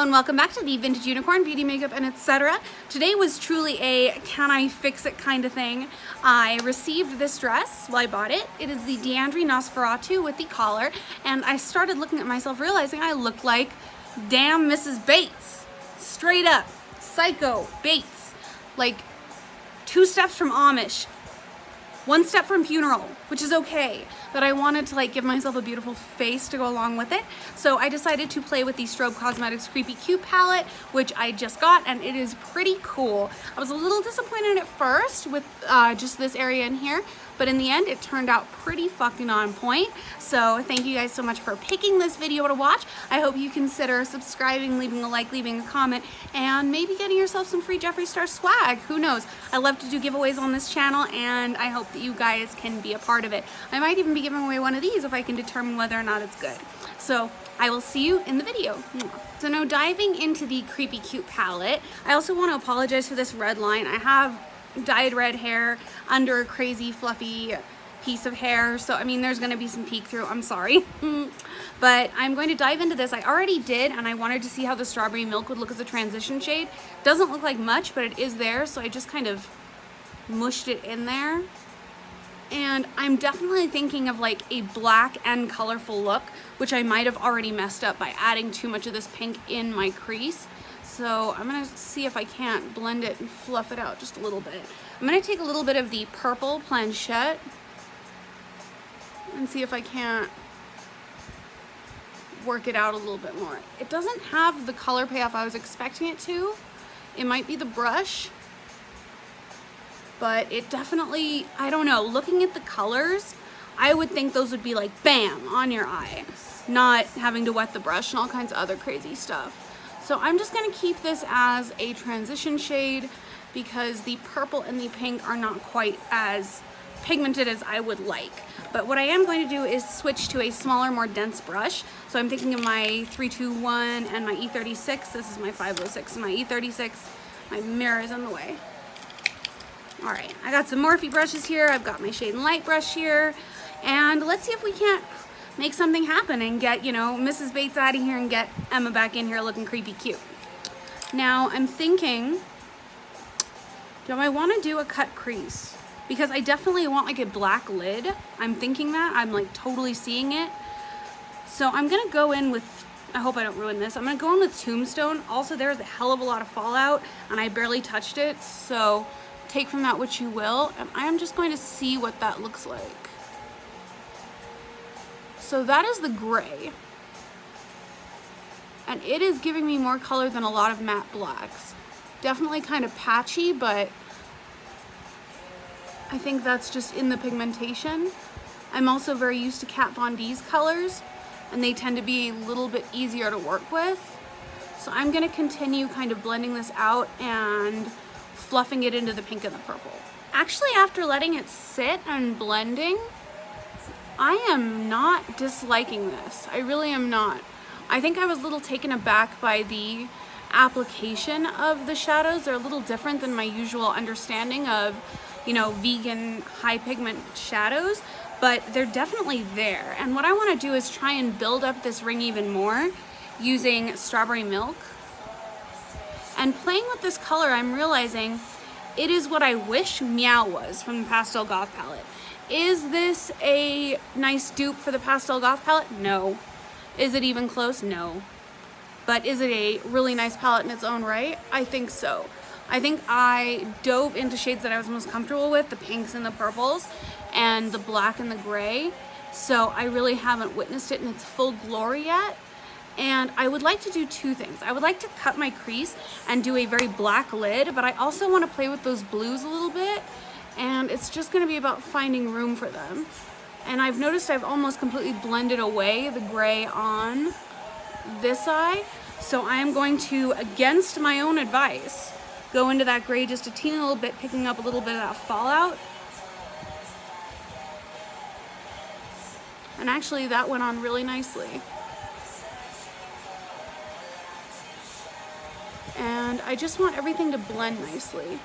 Hello and welcome back to the Vintage Unicorn Beauty Makeup and etc. Today was truly a can I fix it kind of thing. I received this dress, well I bought it. It is the Deandri Nosferatu with the collar, and I started looking at myself realizing I looked like damn Mrs. Bates. Straight up, psycho Bates. Like 2 steps from Amish. 1 step from funeral, which is okay, but I wanted to like give myself a beautiful face to go along with it. So I decided to play with the Strobe Cosmetics Creepy Cute palette, which I just got, and it is pretty cool. I was a little disappointed at first with just this area in here, but in the end it turned out pretty fucking on point. So thank you guys so much for picking this video to watch. I hope you consider subscribing, leaving a like, leaving a comment, and maybe getting yourself some free Jeffree Star swag. Who knows? I love to do giveaways on this channel, and I hope that you guys can be a part of it. I might even be giving away one of these if I can determine whether or not it's good. So I will see you in the video. So now diving into the Creepy Cute palette, I also want to apologize for this red line. I have dyed red hair under a crazy fluffy piece of hair, so I mean there's going to be some peek through. I'm sorry. But I'm going to dive into this. I already did, and I wanted to see how the strawberry milk would look as a transition shade. Doesn't look like much, but it is there, so I just kind of mushed it in there. And I'm definitely thinking of like a black and colorful look, which I might have already messed up by adding too much of this pink in my crease. So I'm gonna see if I can't blend it and fluff it out just a little bit. I'm gonna take a little bit of the purple planchette and see if I can't work it out a little bit more. It doesn't have the color payoff I was expecting it to. It might be the brush, but it definitely, I don't know, looking at the colors, I would think those would be like bam on your eye, not having to wet the brush and all kinds of other crazy stuff. So I'm just gonna keep this as a transition shade because the purple and the pink are not quite as pigmented as I would like. But what I am going to do is switch to a smaller, more dense brush. So I'm thinking of my 321 and my E36. This is my 506 and my E36. My mirror is in the way. All right, I got some Morphe brushes here. I've got my Shade and Light brush here. And let's see if we can't make something happen and get, you know, Mrs. Bates out of here and get Emma back in here looking creepy cute. Now I'm thinking, do I want to do a cut crease? Because I definitely want like a black lid. I'm thinking that. I'm like totally seeing it. So I'm going to go in with, I hope I don't ruin this, I'm going to go in with Tombstone. Also, there's a hell of a lot of fallout and I barely touched it. So take from that what you will. And I am just going to see what that looks like. So that is the gray. And it is giving me more color than a lot of matte blacks. Definitely kind of patchy, but I think that's just in the pigmentation. I'm also very used to Kat Von D's colors, and they tend to be a little bit easier to work with. So I'm gonna continue kind of blending this out and fluffing it into the pink and the purple. Actually, after letting it sit and blending, I am not disliking this. I really am not. I think I was a little taken aback by the application of the shadows. They're a little different than my usual understanding of, you know, vegan high pigment shadows, but they're definitely there. And what I want to do is try and build up this ring even more using strawberry milk. And playing with this color, I'm realizing it is what I wish Meow was from the Pastel Goth palette. Is this a nice dupe for the Pastel Goth palette? No. Is it even close? No. But is it a really nice palette in its own right? I think so. I think I dove into shades that I was most comfortable with, the pinks and the purples, and the black and the gray. So I really haven't witnessed it in its full glory yet. And I would like to do 2 things. I would like to cut my crease and do a very black lid, but I also want to play with those blues a little bit. And it's just going to be about finding room for them. And I've noticed I've almost completely blended away the gray on this eye. So I am going to, against my own advice, go into that gray just a teeny little bit, picking up a little bit of that fallout. And actually that went on really nicely. And I just want everything to blend nicely.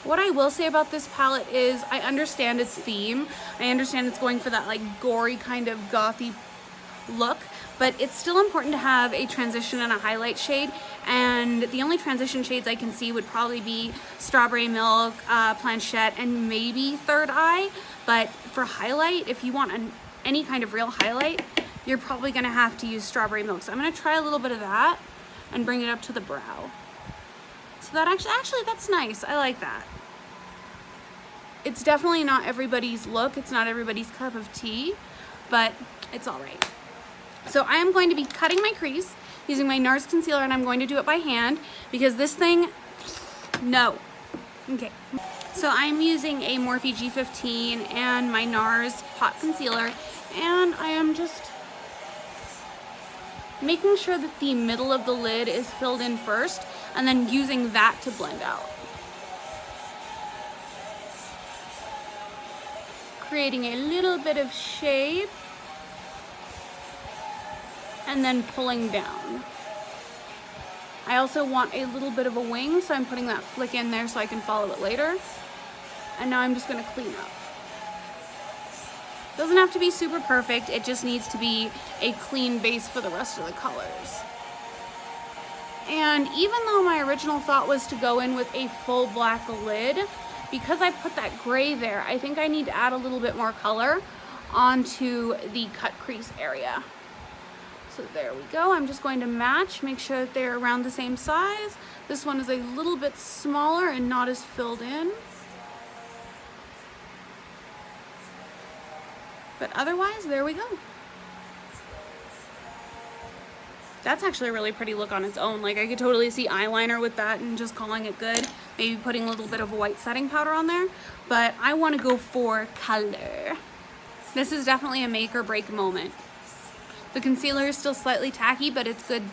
What I will say about this palette is I understand its theme. I understand it's going for that like gory kind of gothy look, but it's still important to have a transition and a highlight shade, and the only transition shades I can see would probably be Strawberry Milk, Planchette, and maybe Third Eye. But for highlight, if you want any kind of real highlight, you're probably gonna have to use Strawberry Milk. So I'm gonna try a little bit of that and bring it up to the brow. So that actually that's nice, I like that. It's definitely not everybody's look, it's not everybody's cup of tea, but it's all right. So I am going to be cutting my crease using my NARS concealer, and I'm going to do it by hand because this thing, no. Okay. So I'm using a Morphe G15 and my NARS Hot Concealer, and I am just making sure that the middle of the lid is filled in first, and then using that to blend out. Creating a little bit of shape, and then pulling down. I also want a little bit of a wing, so I'm putting that flick in there so I can follow it later. And now I'm just gonna clean up. Doesn't have to be super perfect, it just needs to be a clean base for the rest of the colors. And even though my original thought was to go in with a full black lid, because I put that gray there, I think I need to add a little bit more color onto the cut crease area. So there we go. I'm just going to match, make sure that they're around the same size. This one is a little bit smaller and not as filled in. But otherwise, there we go. That's actually a really pretty look on its own. Like, I could totally see eyeliner with that and just calling it good. Maybe putting a little bit of white setting powder on there. But I want to go for color. This is definitely a make or break moment. The concealer is still slightly tacky, but it's good.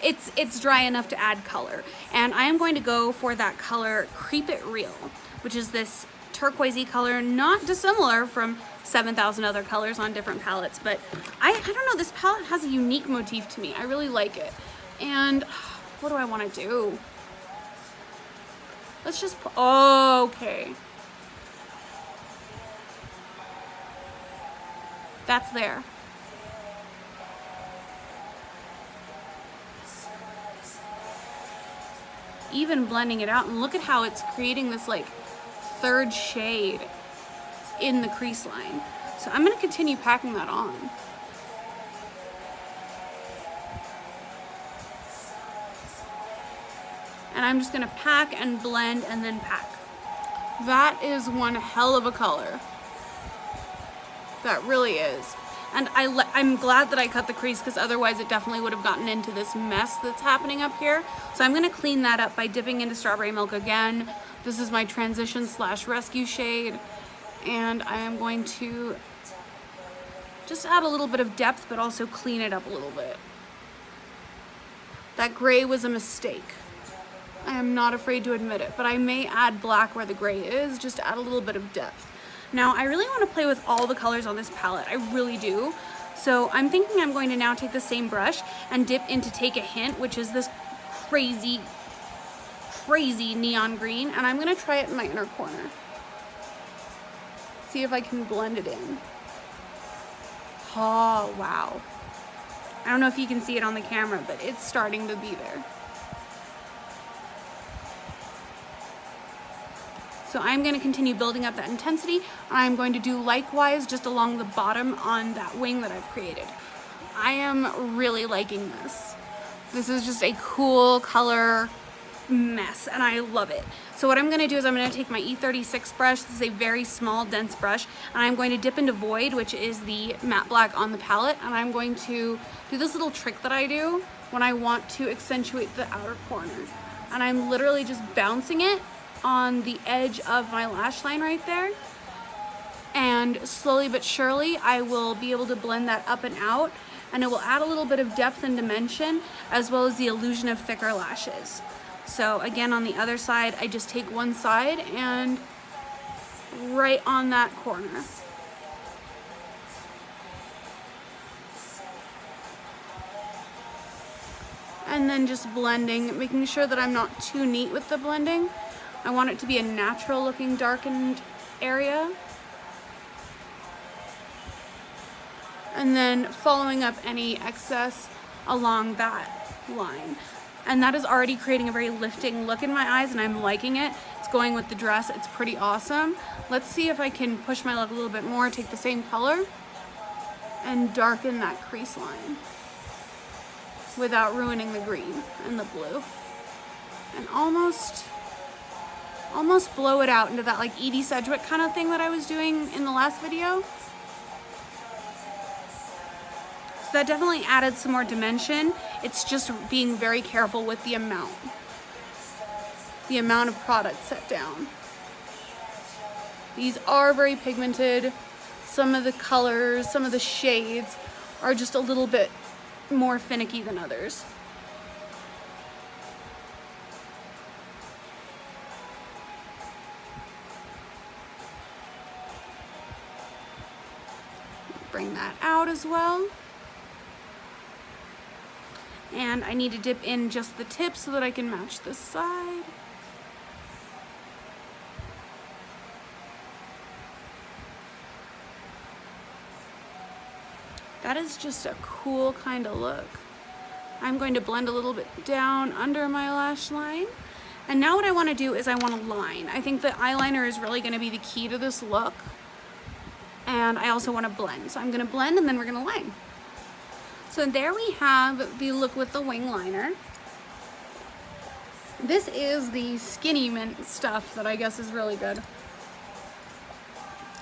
It's dry enough to add color. And I am going to go for that color Creep It Real, which is this turquoisey color, not dissimilar from 7,000 other colors on different palettes, but I don't know, this palette has a unique motif to me. I really like it. And what do I want to do? Let's just okay. That's there. Even blending it out, and look at how it's creating this like third shade in the crease line. So I'm going to continue packing that on. And I'm just going to pack and blend and then pack. That is one hell of a color. That really is. And I'm glad that I cut the crease, because otherwise it definitely would have gotten into this mess that's happening up here. So I'm going to clean that up by dipping into Strawberry Milk again. This is my transition / rescue shade. And I am going to just add a little bit of depth, but also clean it up a little bit. That gray was a mistake. I am not afraid to admit it, but I may add black where the gray is, just to add a little bit of depth. Now, I really want to play with all the colors on this palette. I really do. So I'm thinking I'm going to now take the same brush and dip into Take a Hint, which is this crazy, crazy neon green. And I'm going to try it in my inner corner. See if I can blend it in. Oh, wow. I don't know if you can see it on the camera, but it's starting to be there. So I'm going to continue building up that intensity, and I'm going to do likewise just along the bottom on that wing that I've created. I am really liking this. This is just a cool color mess, and I love it. So what I'm going to do is I'm going to take my E36 brush. This is a very small, dense brush, and I'm going to dip into Void, which is the matte black on the palette, and I'm going to do this little trick that I do when I want to accentuate the outer corner. And I'm literally just bouncing it on the edge of my lash line right there, and slowly but surely I will be able to blend that up and out, and it will add a little bit of depth and dimension, as well as the illusion of thicker lashes. So again, on the other side, I just take one side and right on that corner. And then just blending, making sure that I'm not too neat with the blending. I want it to be a natural looking darkened area. and then following up any excess along that line. And that is already creating a very lifting look in my eyes, and I'm liking it. It's going with the dress. It's pretty awesome. Let's see if I can push my look a little bit more, take the same color, and darken that crease line without ruining the green and the blue. And almost blow it out into that like Edie Sedgwick kind of thing that I was doing in the last video. So that definitely added some more dimension. It's just being very careful with the amount of product set down. These are very pigmented. Some of the colors, some of the shades are just a little bit more finicky than others. Bring that out as well. And I need to dip in just the tip so that I can match this side. That is just a cool kind of look. I'm going to blend a little bit down under my lash line. And now what I want to do is I want to line. I think the eyeliner is really going to be the key to this look. And I also want to blend. So I'm going to blend and then we're going to line. So there we have the look with the wing liner. This is the Skinny Mint stuff that I guess is really good.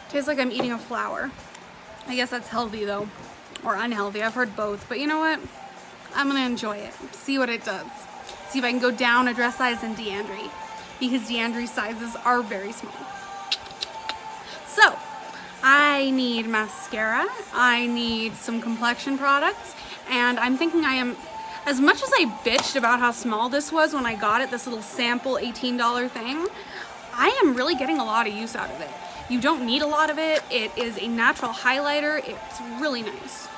Tastes like I'm eating a flower. I guess that's healthy though, or unhealthy. I've heard both, but you know what? I'm gonna enjoy it, see what it does. See if I can go down a dress size in Deandri, because Deandri's sizes are very small. So, I need mascara, I need some complexion products, and I'm thinking as much as I bitched about how small this was when I got it, this little sample $18 thing, I am really getting a lot of use out of it. You don't need a lot of it. It is a natural highlighter. It's really nice.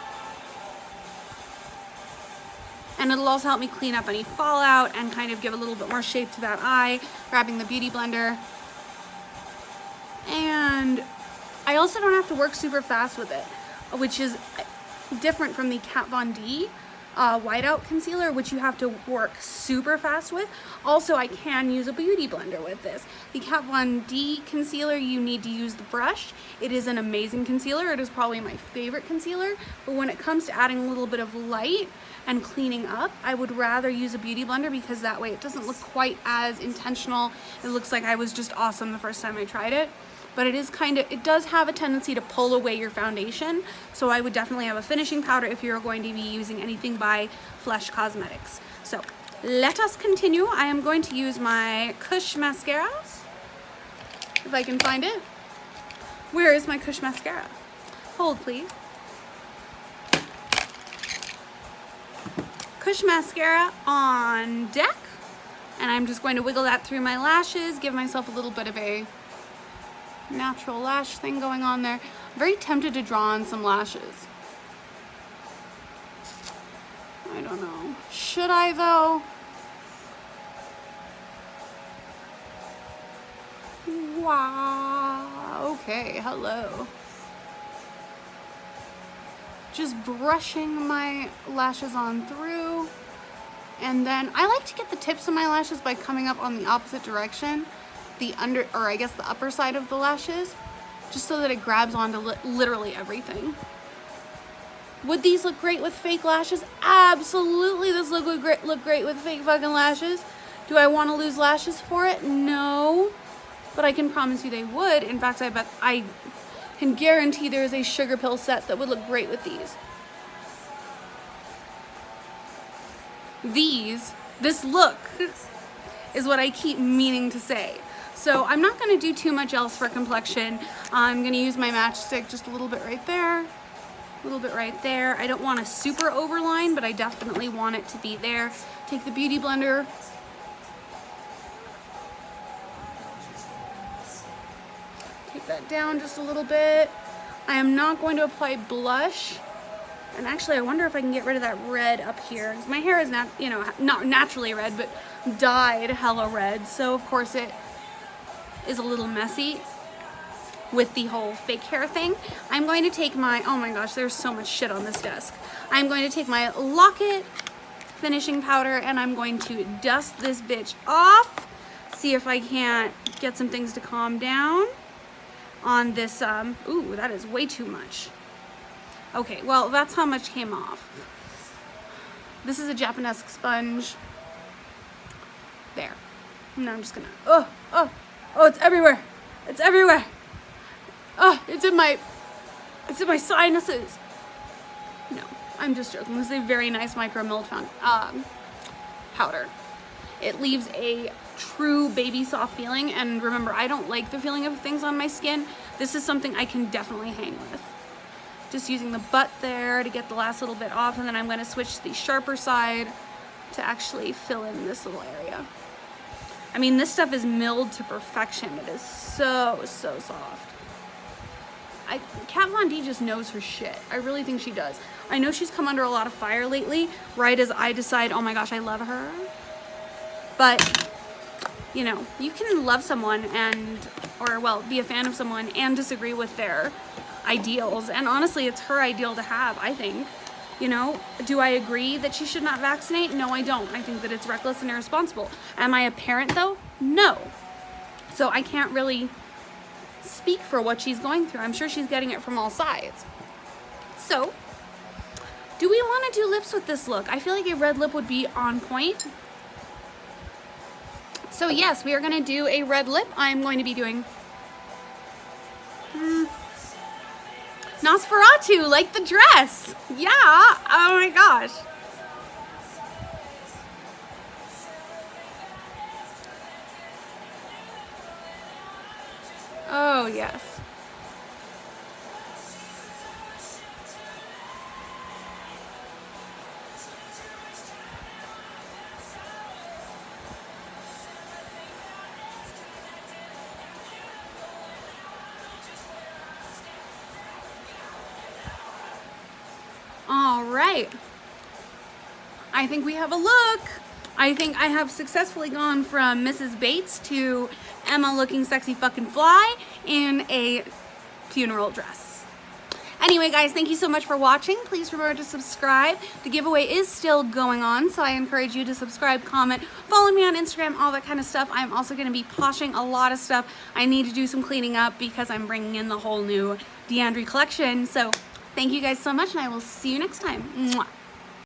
And it'll also help me clean up any fallout and kind of give a little bit more shape to that eye, grabbing the Beauty Blender. And I also don't have to work super fast with it, which is different from the Kat Von D whiteout concealer, which you have to work super fast with. Also, I can use a Beauty Blender with this. The Kat Von D concealer, you need to use the brush. It is an amazing concealer. It is probably my favorite concealer, but when it comes to adding a little bit of light and cleaning up, I would rather use a Beauty Blender, because that way it doesn't look quite as intentional. It looks like I was just awesome the first time I tried it. But it does have a tendency to pull away your foundation. So I would definitely have a finishing powder if you're going to be using anything by Flesh Cosmetics. So let us continue. I am going to use my Kush mascara, if I can find it. Where is my Kush mascara? Hold, please. Kush mascara on deck. And I'm just going to wiggle that through my lashes, give myself a little bit of a natural lash thing going on there. I'm very tempted to draw on some lashes. I don't know. Should I though? Wow. Okay, hello. Just brushing my lashes on through. And then I like to get the tips of my lashes by coming up on the opposite direction. The upper side of the lashes, just so that it grabs onto literally everything. Would these look great with fake lashes? Absolutely, this look great with fake fucking lashes. Do I want to lose lashes for it? No, but I can promise you they would. In fact, I can guarantee there is a sugar pill set that would look great with these. This look is what I keep meaning to say. So I'm not going to do too much else for complexion. I'm going to use my matchstick just a little bit right there, a little bit right there. I don't want a super overline, but I definitely want it to be there. Take the Beauty Blender. Take that down just a little bit. I am not going to apply blush. And actually, I wonder if I can get rid of that red up here. My hair is not naturally red, but dyed hella red. So of course it is a little messy. with the whole fake hair thing. I'm going to take my, oh my gosh, there's so much shit on this desk. I'm going to take my Lock-It finishing powder and I'm going to dust this bitch off. See if I can't get some things to calm down on this, ooh, that is way too much. Okay, well, that's how much came off. This is a Japanese sponge. There. Now I'm just gonna, oh, it's everywhere. It's everywhere. Oh, it's in my sinuses. No, I'm just joking. This is a very nice micro milled powder. It leaves a true baby soft feeling, and remember, I don't like the feeling of things on my skin. This is something I can definitely hang with. Just using the butt there to get the last little bit off, and then I'm going to switch to the sharper side to actually fill in this little area. I mean, this stuff is milled to perfection. It is so, so soft. Kat Von D just knows her shit. I really think she does. I know she's come under a lot of fire lately, right as I decide, oh my gosh, I love her. But, you know, you can love someone or well, be a fan of someone and disagree with their ideals. And honestly, it's her ideal to have, I think. You know, do I agree that she should not vaccinate? No, I don't. I think that it's reckless and irresponsible. Am I a parent though? No. So I can't really speak for what she's going through. I'm sure she's getting it from all sides. So, do we want to do lips with this look? I feel like a red lip would be on point. So yes, we are going to do a red lip. I'm going to be doing Nosferatu, like the dress. Yeah, oh my gosh. Oh yes. All right, I think we have a look. I think I have successfully gone from Mrs. Bates to Emma looking sexy fucking fly in a funeral dress. Anyway, guys, thank you so much for watching. Please remember to subscribe. The giveaway is still going on, so I encourage you to subscribe, comment, follow me on Instagram, all that kind of stuff. I'm also going to be poshing a lot of stuff. I need to do some cleaning up because I'm bringing in the whole new Deandri collection. So thank you guys so much, and I will see you next time. Mwah.